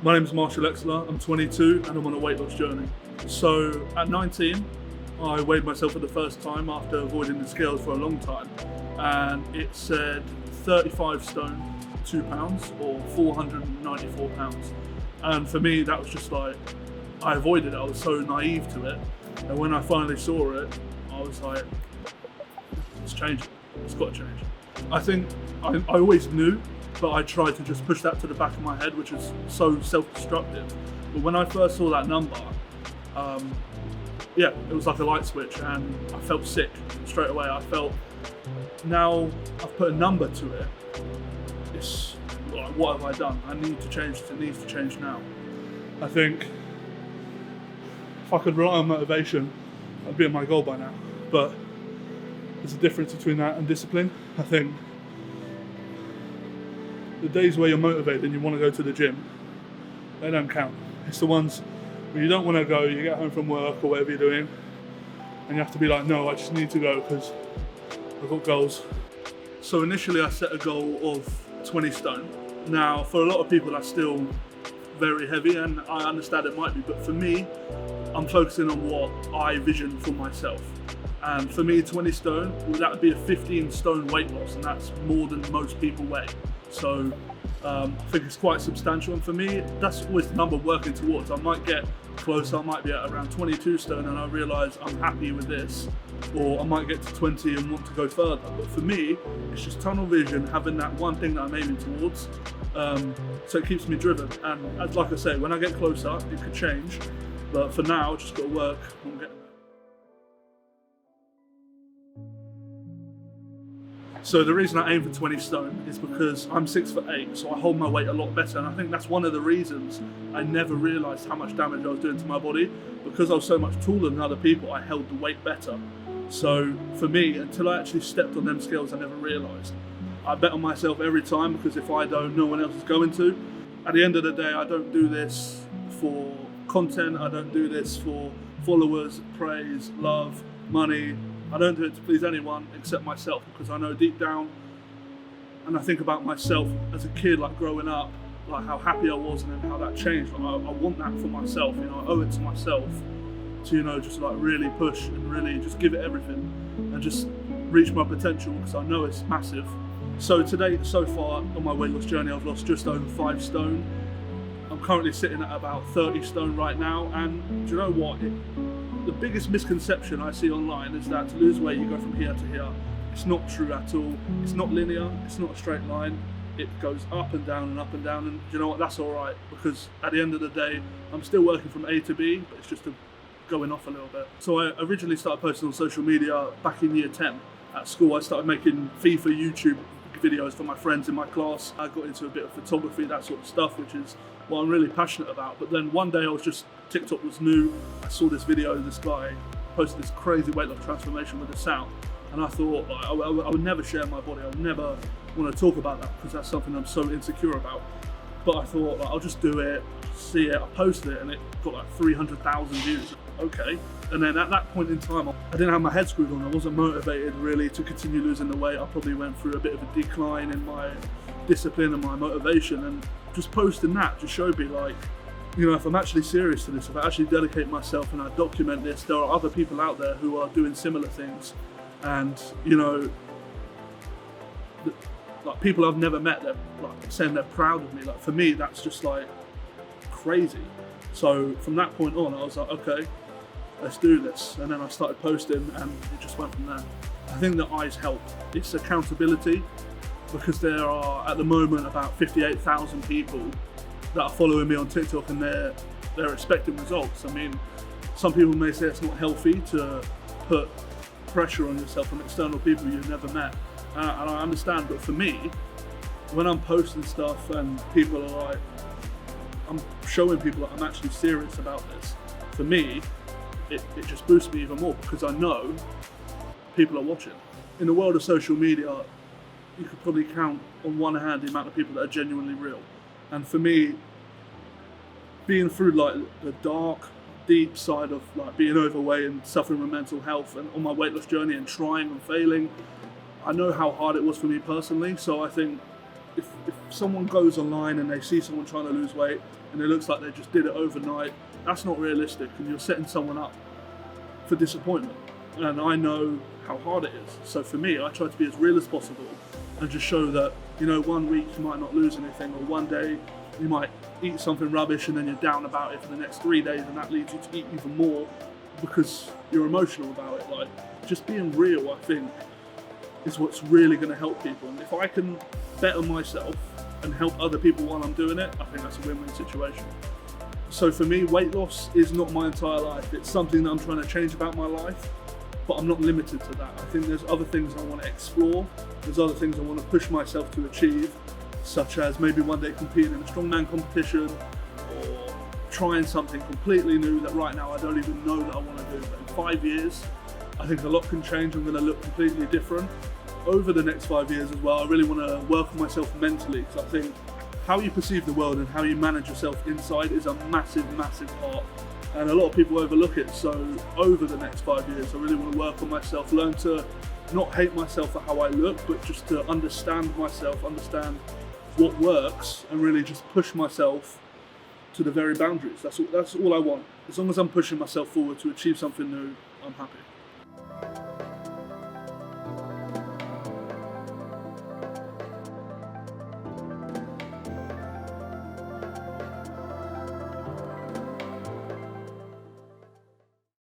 My name is Marshall Exler, I'm 22 and I'm on a weight loss journey. So at 19, I weighed myself for the first time after avoiding the scales for a long time, and it said 35 stone, 2 pounds, or 494 pounds. And for me, that was just like, I avoided it, I was so naive to it. And when I finally saw it, I was like, it's changing, it's got to change. I think I always knew, but I tried to just push that to the back of my head, which is so self-destructive. But when I first saw that number, it was like a light switch, and I felt sick straight away. I felt, now I've put a number to it, it's like, what have I done? I need to change, it needs to change now. I think if I could rely on motivation, I'd be at my goal by now. But there's a difference between that and discipline. I think the days where you're motivated and you want to go to the gym, they don't count. It's the ones where you don't want to go, you get home from work or whatever you're doing, and you have to be like, no, I just need to go because I've got goals. So initially I set a goal of 20 stone. Now, for a lot of people that's still very heavy, and I understand it might be, but for me, I'm focusing on what I vision for myself. And for me, 20 stone, that would be a 15 stone weight loss, and that's more than most people weigh. So I think it's quite substantial, and for me, that's always the number I'm working towards. I might get closer, I might be at around 22 stone and I realise I'm happy with this, or I might get to 20 and want to go further. But for me, it's just tunnel vision, having that one thing that I'm aiming towards, so it keeps me driven. And as like I say, when I get closer, it could change, but for now, just got to work on getting there. So the reason I aim for 20 stone is because I'm 6'8", so I hold my weight a lot better, and I think that's one of the reasons I never realised how much damage I was doing to my body. Because I was so much taller than other people, I held the weight better. So for me, until I actually stepped on them scales, I never realised. I bet on myself every time, because if I don't, no one else is going to. At the end of the day, I don't do this for content, I don't do this for followers, praise, love, money. I don't do it to please anyone except myself, because I know deep down, and I think about myself as a kid, like growing up, like how happy I was and then how that changed. Like, I want that for myself, I owe it to myself to, just like really push and really just give it everything and just reach my potential, because I know it's massive. So today, so far on my weight loss journey, I've lost just over 5 stone. I'm currently sitting at about 30 stone right now, and do you know what? The biggest misconception I see online is that to lose weight you go from here to here. It's not true at all. It's not linear, it's not a straight line. It goes up and down and up and down, and you know what, that's alright, because at the end of the day I'm still working from A to B, but it's just going off a little bit. So I originally started posting on social media back in year 10. At school I started making FIFA YouTube videos for my friends in my class. I got into a bit of photography, that sort of stuff, which is what I'm really passionate about. But then one day TikTok was new, I saw this video, this guy posted this crazy weight loss transformation with a sound, and I thought I would never share my body, I would never want to talk about that, because that's something I'm so insecure about. But I thought, I'll just do it, see it, I posted it, and it got like 300,000 views. Okay. And then at that point in time, I didn't have my head screwed on, I wasn't motivated really to continue losing the weight. I probably went through a bit of a decline in my discipline and my motivation, and just posting that just showed me like, if I'm actually serious to this, if I actually dedicate myself and I document this, there are other people out there who are doing similar things. And, like people I've never met, they're like saying they're proud of me. Like for me, that's just like crazy. So from that point on, I was like, okay, let's do this. And then I started posting, and it just went from there. I think the eyes helped. It's accountability, because there are at the moment about 58,000 people that are following me on TikTok, and they're expecting results. I mean, some people may say it's not healthy to put pressure on yourself from external people you've never met, and I understand, but for me, when I'm posting stuff and people are like, I'm showing people that I'm actually serious about this, for me, it just boosts me even more, because I know people are watching. In the world of social media, you could probably count on one hand the amount of people that are genuinely real. And for me, being through like the dark, deep side of like being overweight and suffering with mental health, and on my weight loss journey and trying and failing, I know how hard it was for me personally. So I think if someone goes online and they see someone trying to lose weight and it looks like they just did it overnight, that's not realistic, and you're setting someone up for disappointment. And I know how hard it is. So for me, I try to be as real as possible and just show that, 1 week you might not lose anything, or one day you might eat something rubbish and then you're down about it for the next 3 days, and that leads you to eat even more because you're emotional about it. Like, just being real, I think, is what's really going to help people. And if I can better myself and help other people while I'm doing it, I think that's a win-win situation. So for me, weight loss is not my entire life. It's something that I'm trying to change about my life, but I'm not limited to that. I think there's other things I want to explore. There's other things I want to push myself to achieve, such as maybe one day competing in a strongman competition, or trying something completely new that right now I don't even know that I want to do. But in 5 years, I think a lot can change. I'm going to look completely different over the next 5 years as well. I really want to work on myself mentally, because I think how you perceive the world and how you manage yourself inside is a massive, massive part. And a lot of people overlook it. So over the next 5 years, I really want to work on myself, learn to not hate myself for how I look, but just to understand myself, understand what works, and really just push myself to the very boundaries. That's all I want. As long as I'm pushing myself forward to achieve something new, I'm happy.